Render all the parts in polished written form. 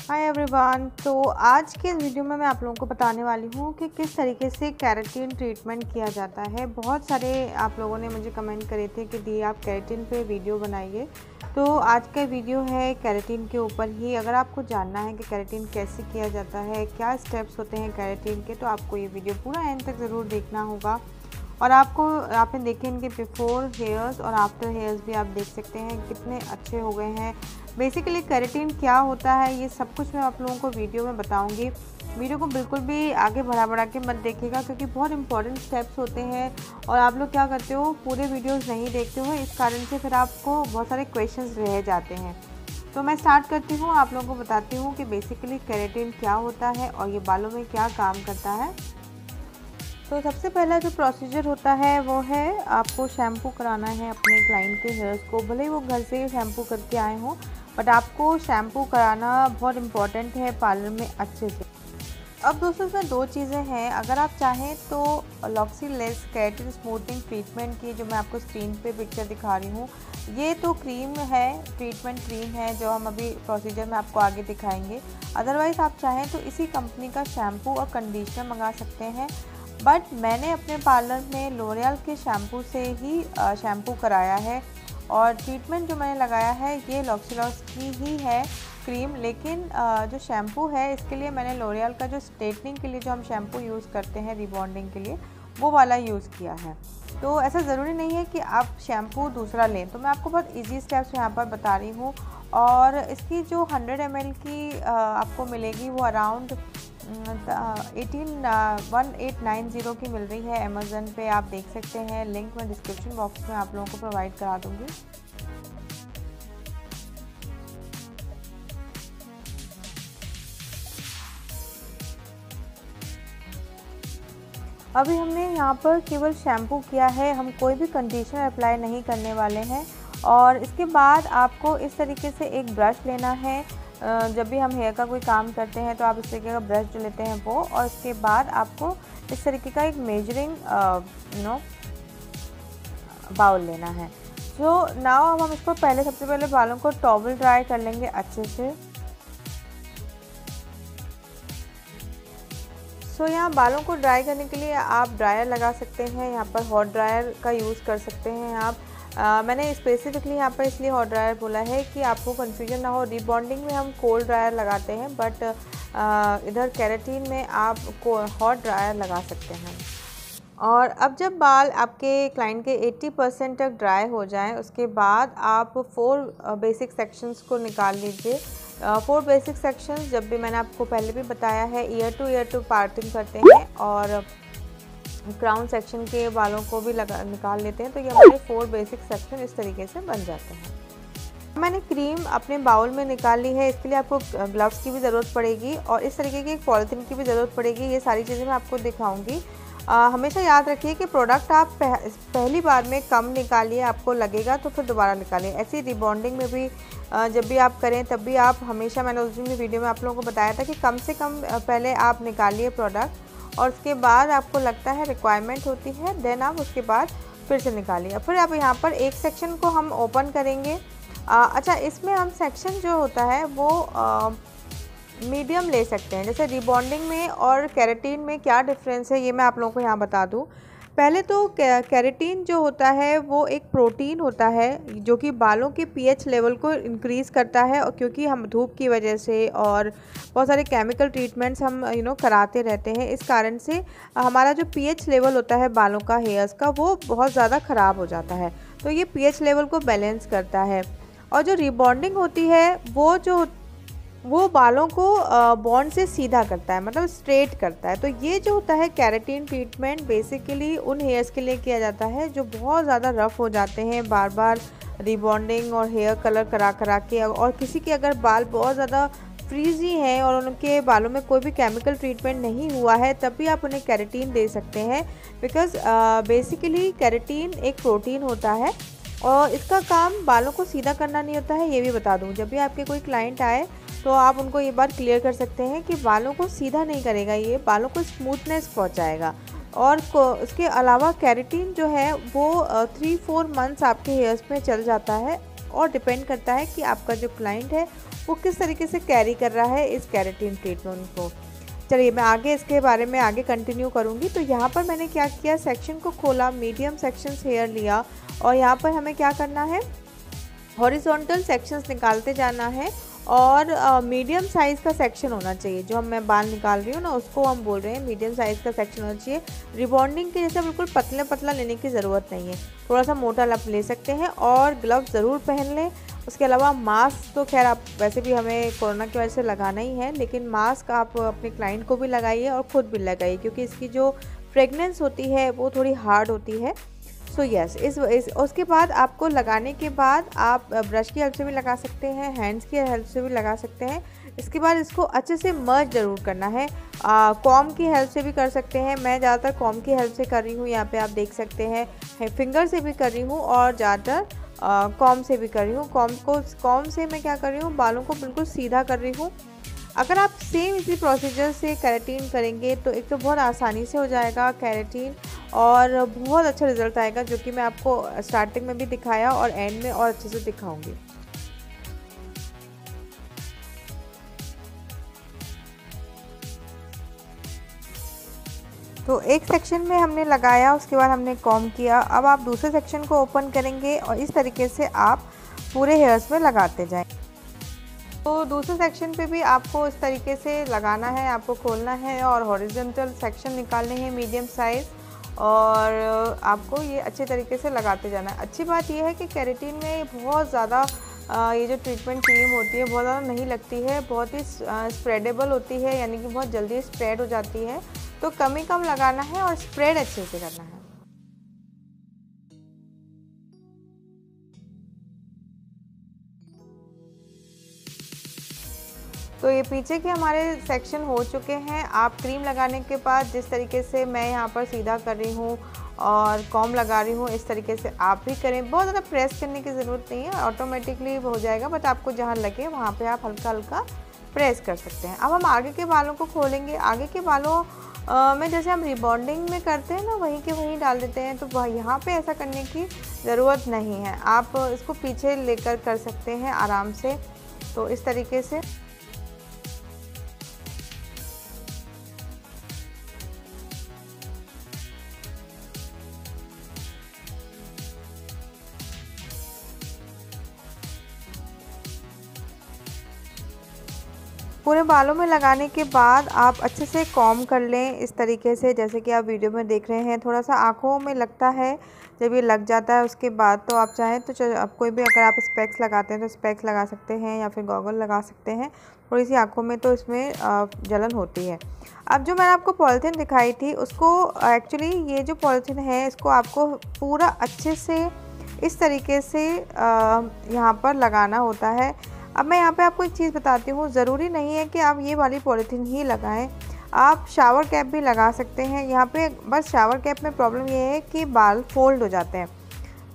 Hi everyone. तो आज के इस वीडियो में मैं आप लोगों को बताने वाली हूँ कि किस तरीके से केराटिन ट्रीटमेंट किया जाता है। बहुत सारे आप लोगों ने मुझे कमेंट करे थे कि दी आप केराटिन पे वीडियो बनाइए। तो आज का वीडियो है केराटिन के ऊपर ही। अगर आपको जानना है कि केराटिन कैसे किया जाता है, क्या स्टेप्स होते हैं केराटिन के, तो आपको ये वीडियो पूरा एंड तक ज़रूर देखना होगा। और आपने देखे इनके बिफोर हेयर्स और आफ्टर हेयर्स भी आप देख सकते हैं कितने अच्छे हो गए हैं। बेसिकली केराटिन क्या होता है ये सब कुछ मैं आप लोगों को वीडियो में बताऊंगी। वीडियो को बिल्कुल भी आगे बढ़ा के मत देखिएगा, क्योंकि बहुत इंपॉर्टेंट स्टेप्स होते हैं और आप लोग क्या करते हो, पूरे वीडियोस नहीं देखते हो, इस कारण से फिर आपको बहुत सारे क्वेश्चंस रह जाते हैं। तो मैं स्टार्ट करती हूँ, आप लोगों को बताती हूँ कि बेसिकली केराटिन क्या होता है और ये बालों में क्या काम करता है। तो सबसे पहला जो प्रोसीजर होता है वो है आपको शैम्पू कराना है अपने क्लाइंट के हेयर्स को। भले ही वो घर से शैम्पू करके आए हों, बट आपको शैम्पू कराना बहुत इम्पॉर्टेंट है पार्लर में अच्छे से। अब दोस्तों इसमें दो चीज़ें हैं। अगर आप चाहें तो लॉक्सीलेस केराटिन स्मूथनिंग ट्रीटमेंट की, जो मैं आपको स्क्रीन पे पिक्चर दिखा रही हूँ, ये तो क्रीम है, ट्रीटमेंट क्रीम है, जो हम अभी प्रोसीजर में आपको आगे दिखाएंगे। अदरवाइज़ आप चाहें तो इसी कंपनी का शैम्पू और कंडीशनर मंगा सकते हैं। बट मैंने अपने पार्लर में लोरियल के शैम्पू से ही शैम्पू कराया है और ट्रीटमेंट जो मैंने लगाया है ये लॉक्सीलॉस की ही है क्रीम। लेकिन जो शैम्पू है इसके लिए मैंने लोरियल का जो स्ट्रेटनिंग के लिए जो हम शैम्पू यूज़ करते हैं रिबॉन्डिंग के लिए, वो वाला यूज़ किया है। तो ऐसा ज़रूरी नहीं है कि आप शैम्पू दूसरा लें। तो मैं आपको बहुत इजी स्टेप्स यहाँ पर बता रही हूँ। और इसकी जो 100 ml की आपको मिलेगी वो अराउंड 1890 की मिल रही है अमेज़न पे, आप देख सकते हैं। लिंक मैं डिस्क्रिप्शन बॉक्स में आप लोगों को प्रोवाइड करा दूँगी। अभी हमने यहाँ पर केवल शैम्पू किया है, हम कोई भी कंडीशनर अप्लाई नहीं करने वाले हैं। और इसके बाद आपको इस तरीके से एक ब्रश लेना है। जब भी हम हेयर का कोई काम करते हैं तो आप इस तरीके का ब्रश जो लेते हैं वो, और उसके बाद आपको इस तरीके का एक मेजरिंग बाउल लेना है। जो नाउ अब हम इसको सबसे पहले बालों को टॉवल ड्राई कर लेंगे अच्छे से। सो यहाँ बालों को ड्राई करने के लिए आप ड्रायर लगा सकते हैं। यहाँ पर हॉट ड्रायर का यूज़ कर सकते हैं आप। मैंने स्पेसिफिकली यहाँ पर इसलिए हॉट ड्रायर बोला है कि आपको कन्फ्यूजन ना हो। रिबॉन्डिंग में हम कोल्ड ड्रायर लगाते हैं, बट इधर केराटिन में आप हॉट ड्रायर लगा सकते हैं। और अब जब बाल आपके क्लाइंट के 80% तक ड्राई हो जाएं, उसके बाद आप 4 बेसिक सेक्शंस को निकाल लीजिए। 4 बेसिक सेक्शंस जब भी मैंने आपको पहले भी बताया है, ईयर टू पार्टिंग करते हैं और क्राउन सेक्शन के बालों को भी निकाल लेते हैं। तो ये हमारे 4 बेसिक सेक्शन इस तरीके से बन जाते हैं। मैंने क्रीम अपने बाउल में निकाल ली है। इसके लिए आपको ग्लव्स की भी ज़रूरत पड़ेगी और इस तरीके की एक पॉलीथीन की भी ज़रूरत पड़ेगी। ये सारी चीज़ें मैं आपको दिखाऊंगी। हमेशा याद रखिए कि प्रोडक्ट आप पहली बार में कम निकालिए, आपको लगेगा तो फिर दोबारा निकालिए। ऐसी रिबॉन्डिंग में भी जब भी आप करें तब भी आप हमेशा, मैंने उस दिन की वीडियो में आप लोगों को बताया था कि कम से कम पहले आप निकालिए प्रोडक्ट, और उसके बाद आपको लगता है रिक्वायरमेंट होती है, देन आप उसके बाद फिर से निकालिए। फिर अब यहाँ पर एक सेक्शन को हम ओपन करेंगे। अच्छा, इसमें हम सेक्शन जो होता है वो मीडियम ले सकते हैं। जैसे रिबॉन्डिंग में और केराटिन में क्या डिफरेंस है ये मैं आप लोगों को यहाँ बता दूँ। पहले तो केराटिन जो होता है वो एक प्रोटीन होता है जो कि बालों के पीएच लेवल को इंक्रीज़ करता है। और क्योंकि हम धूप की वजह से और बहुत सारे केमिकल ट्रीटमेंट्स हम कराते रहते हैं, इस कारण से हमारा जो पीएच लेवल होता है बालों का, हेयर्स का, वो बहुत ज़्यादा ख़राब हो जाता है। तो ये पीएच लेवल को बैलेंस करता है। और जो रिबॉन्डिंग होती है वो बालों को बॉन्ड से सीधा करता है, मतलब स्ट्रेट करता है। तो ये जो होता है केराटिन ट्रीटमेंट बेसिकली उन हेयर्स के लिए किया जाता है जो बहुत ज़्यादा रफ़ हो जाते हैं, बार बार रिबॉन्डिंग और हेयर कलर करा के। और किसी के अगर बाल बहुत ज़्यादा फ्रीजी हैं और उनके बालों में कोई भी केमिकल ट्रीटमेंट नहीं हुआ है, तब भी आप उन्हें केराटिन दे सकते हैं। बिकॉज़ बेसिकली केराटिन एक प्रोटीन होता है और इसका काम बालों को सीधा करना नहीं होता है। ये भी बता दूँ, जब भी आपके कोई क्लाइंट आए तो आप उनको ये बात क्लियर कर सकते हैं कि बालों को सीधा नहीं करेगा, ये बालों को स्मूथनेस पहुंचाएगा। और इसके अलावा केराटिन जो है वो 3-4 मंथ्स आपके हेयर्स में चल जाता है और डिपेंड करता है कि आपका जो क्लाइंट है वो किस तरीके से कैरी कर रहा है इस केराटिन ट्रीटमेंट को। चलिए मैं आगे इसके बारे में आगे कंटिन्यू करूँगी। तो यहाँ पर मैंने क्या किया, सेक्शन को खोला, मीडियम सेक्शंस हेयर लिया और यहाँ पर हमें क्या करना है, हॉरिजॉन्टल सेक्शंस निकालते जाना है और मीडियम साइज़ का सेक्शन होना चाहिए। जो मैं बाल निकाल रही हूँ ना उसको हम बोल रहे हैं मीडियम साइज़ का सेक्शन होना चाहिए। रिबॉन्डिंग के जैसे बिल्कुल पतला लेने की ज़रूरत नहीं है, थोड़ा सा मोटा लप ले सकते हैं और ग्लव्स ज़रूर पहन लें। उसके अलावा मास्क तो खैर आप वैसे भी हमें कोरोना की वजह से लगाना ही है, लेकिन मास्क आप अपने क्लाइंट को भी लगाइए और ख़ुद भी लगाइए क्योंकि इसकी जो फ्रेगनेंस होती है वो थोड़ी हार्ड होती है। सो यस, उसके बाद आपको लगाने के बाद आप ब्रश की हेल्प से भी लगा सकते हैं, हैंड्स की हेल्प से भी लगा सकते हैं। इसके बाद इसको अच्छे से मर्ज ज़रूर करना है। कॉम की हेल्प से भी कर सकते हैं, मैं ज़्यादातर कॉम की हेल्प से कर रही हूँ, यहाँ पे आप देख सकते हैं। फिंगर से भी कर रही हूँ और ज़्यादातर कॉम से भी कर रही हूँ। कॉम से मैं क्या कर रही हूँ, बालों को बिल्कुल सीधा कर रही हूँ। अगर आप सेम इसी प्रोसीजर से केराटिन करेंगे तो एक तो बहुत आसानी से हो जाएगा केराटिन और बहुत अच्छा रिजल्ट आएगा, जो कि मैं आपको स्टार्टिंग में भी दिखाया और एंड में और अच्छे से दिखाऊंगी। तो एक सेक्शन में हमने लगाया, उसके बाद हमने कॉम किया। अब आप दूसरे सेक्शन को ओपन करेंगे और इस तरीके से आप पूरे हेयर्स में लगाते जाएं। तो दूसरे सेक्शन पे भी आपको इस तरीके से लगाना है, आपको खोलना है और हॉरिजॉन्टल सेक्शन निकालने हैं मीडियम साइज़ और आपको ये अच्छे तरीके से लगाते जाना है। अच्छी बात यह है कि केराटिन में बहुत ज़्यादा ये जो ट्रीटमेंट क्रीम होती है बहुत ज़्यादा नहीं लगती है, बहुत ही स्प्रेडेबल होती है, यानी कि बहुत जल्दी स्प्रेड हो जाती है। तो कम ही कम लगाना है और स्प्रेड अच्छे से करना है। तो ये पीछे के हमारे सेक्शन हो चुके हैं। आप क्रीम लगाने के बाद जिस तरीके से मैं यहाँ पर सीधा कर रही हूँ और कॉम लगा रही हूँ, इस तरीके से आप भी करें। बहुत ज़्यादा प्रेस करने की ज़रूरत नहीं है, ऑटोमेटिकली हो जाएगा, बट आपको जहाँ लगे वहाँ पे आप हल्का हल्का प्रेस कर सकते हैं। अब हम आगे के बालों को खोलेंगे। आगे के बालों में जैसे हम रिबॉन्डिंग में करते हैं ना, वहीं के वहीं डाल देते हैं, तो यहाँ पे ऐसा करने की ज़रूरत नहीं है। आप इसको पीछे लेकर कर सकते हैं आराम से। तो इस तरीके से पूरे बालों में लगाने के बाद आप अच्छे से कॉम कर लें इस तरीके से, जैसे कि आप वीडियो में देख रहे हैं। थोड़ा सा आँखों में लगता है जब ये लग जाता है, उसके बाद तो आप चाहें तो आप कोई भी, अगर आप स्पेक्स लगाते हैं तो स्पेक्स लगा सकते हैं या फिर गॉगल लगा सकते हैं। थोड़ी सी आँखों में तो इसमें जलन होती है। अब जो मैंने आपको पॉलीथीन दिखाई थी उसको एक्चुअली ये जो पॉलीथीन है इसको आपको पूरा अच्छे से इस तरीके से यहाँ पर लगाना होता है। अब मैं यहाँ पे आपको एक चीज़ बताती हूँ, ज़रूरी नहीं है कि आप ये वाली पॉलीथीन ही लगाएं, आप शावर कैप भी लगा सकते हैं। यहाँ पे बस शावर कैप में प्रॉब्लम ये है कि बाल फोल्ड हो जाते हैं।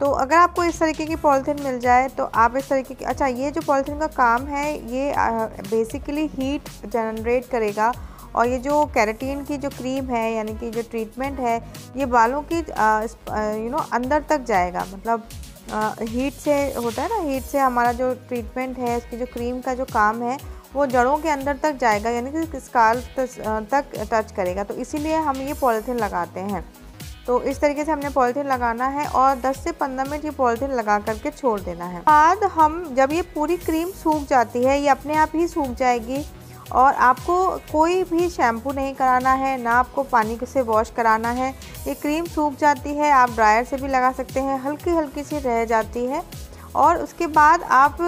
तो अगर आपको इस तरीके की पॉलीथीन मिल जाए तो आप इस तरीके की, अच्छा ये जो पॉलीथीन का काम है ये बेसिकली हीट जनरेट करेगा और ये जो केराटिन की जो क्रीम है यानी कि जो ट्रीटमेंट है ये बालों की अंदर तक जाएगा। मतलब हीट से होता है ना, हीट से हमारा जो ट्रीटमेंट है इसकी जो क्रीम का जो काम है वो जड़ों के अंदर तक जाएगा, यानी कि स्काल्प तक टच करेगा। तो इसीलिए हम ये पॉलीथीन लगाते हैं। तो इस तरीके से हमने पॉलीथीन लगाना है और 10 से 15 मिनट ये पॉलीथीन लगा करके छोड़ देना है। बाद हम जब ये पूरी क्रीम सूख जाती है, ये अपने आप ही सूख जाएगी और आपको कोई भी शैम्पू नहीं कराना है, ना आपको पानी से वॉश कराना है। ये क्रीम सूख जाती है, आप ड्रायर से भी लगा सकते हैं, हल्की हल्की सी रह जाती है। और उसके बाद आप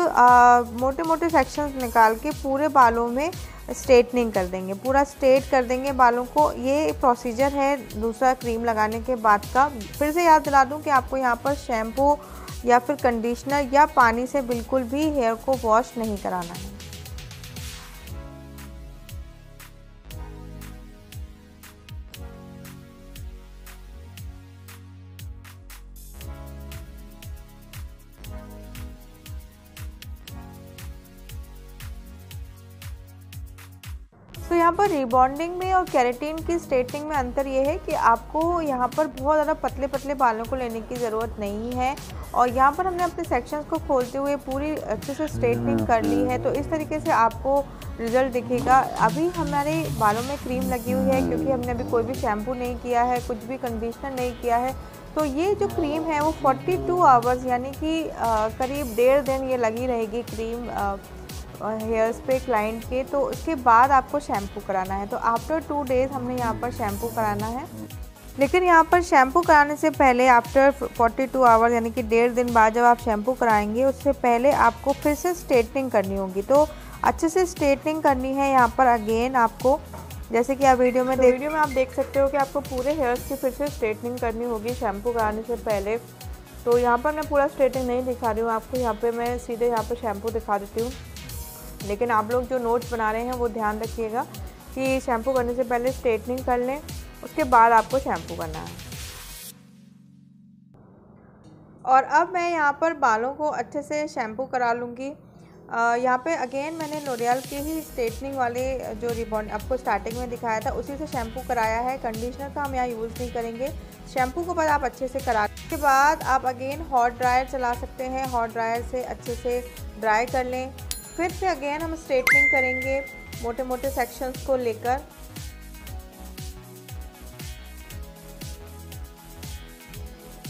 मोटे मोटे सेक्शंस निकाल के पूरे बालों में स्ट्रेटनिंग कर देंगे, पूरा स्ट्रेट कर देंगे बालों को। ये प्रोसीजर है दूसरा क्रीम लगाने के बाद का। फिर से याद दिला दूं कि आपको यहाँ पर शैम्पू या फिर कंडीशनर या पानी से बिल्कुल भी हेयर को वॉश नहीं कराना है। तो यहाँ पर रिबॉन्डिंग में और केराटिन की स्ट्रेटनिंग में अंतर ये है कि आपको यहाँ पर बहुत ज़्यादा पतले पतले बालों को लेने की ज़रूरत नहीं है और यहाँ पर हमने अपने सेक्शंस को खोलते हुए पूरी अच्छे से स्ट्रेटनिंग कर ली है। तो इस तरीके से आपको रिज़ल्ट दिखेगा। अभी हमारे बालों में क्रीम लगी हुई है क्योंकि हमने अभी कोई भी शैम्पू नहीं किया है, कुछ भी कंडीशनर नहीं किया है। तो ये जो क्रीम है वो 42 आवर्स यानी कि करीब 1.5 दिन ये लगी रहेगी क्रीम हेयर्स पे क्लाइंट के। तो उसके बाद आपको शैम्पू कराना है। तो आफ्टर 2 डेज़ हमने यहाँ पर शैम्पू कराना है। लेकिन यहाँ पर शैम्पू कराने से पहले आफ्टर 42 आवर्स यानी कि 1.5 दिन बाद जब आप शैम्पू कराएंगे उससे पहले आपको फिर से स्ट्रेटनिंग करनी होगी। तो अच्छे से स्ट्रेटनिंग करनी है यहाँ पर अगेन आपको, जैसे कि आप वीडियो में आप देख सकते हो कि आपको पूरे हेयर्स की फिर से स्ट्रेटनिंग करनी होगी शैम्पू कराने से पहले। तो यहाँ पर मैं पूरा स्ट्रेटनिंग नहीं दिखा रही हूँ आपको, यहाँ पे मैं सीधे यहाँ पर शैम्पू दिखा देती हूँ। लेकिन आप लोग जो नोट्स बना रहे हैं वो ध्यान रखिएगा कि शैम्पू करने से पहले स्ट्रेटनिंग कर लें, उसके बाद आपको शैम्पू करना है। और अब मैं यहाँ पर बालों को अच्छे से शैम्पू करा लूँगी। यहाँ पे अगेन मैंने लोरियल के ही स्ट्रेटनिंग वाले जो रिबॉन्ड आपको स्टार्टिंग में दिखाया था उसी से शैम्पू कराया है। कंडीशनर का हम यहाँ यूज़ नहीं करेंगे। शैम्पू को बाद आप अच्छे से करा के बाद आप अगेन हॉट ड्रायर चला सकते हैं। हॉट ड्रायर से अच्छे से ड्राई कर लें। फिर से अगेन हम स्ट्रेटनिंग करेंगे मोटे मोटे सेक्शंस को लेकर।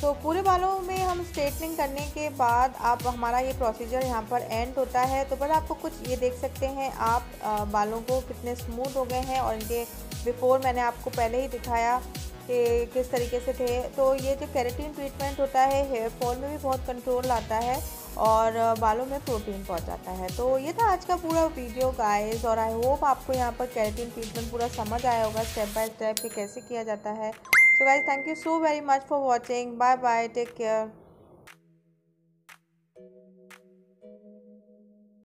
तो पूरे बालों में हम स्ट्रेटनिंग करने के बाद आप हमारा ये प्रोसीजर यहाँ पर एंड होता है। तो बस आपको कुछ ये देख सकते हैं आप बालों को कितने स्मूथ हो गए हैं। और इनके बिफोर मैंने आपको पहले ही दिखाया कि किस तरीके से थे। तो ये जो केराटिन ट्रीटमेंट होता है हेयर फॉल में भी बहुत कंट्रोल लाता है और बालों में प्रोटीन पहुंचाता है। तो ये था आज का पूरा वीडियो गाइस, और आई होप आपको यहाँ पर केराटिन ट्रीटमेंट पूरा समझ आया होगा स्टेप बाय स्टेप कि कैसे किया जाता है। So guys, thank you so very much for watching. Bye bye. Take care.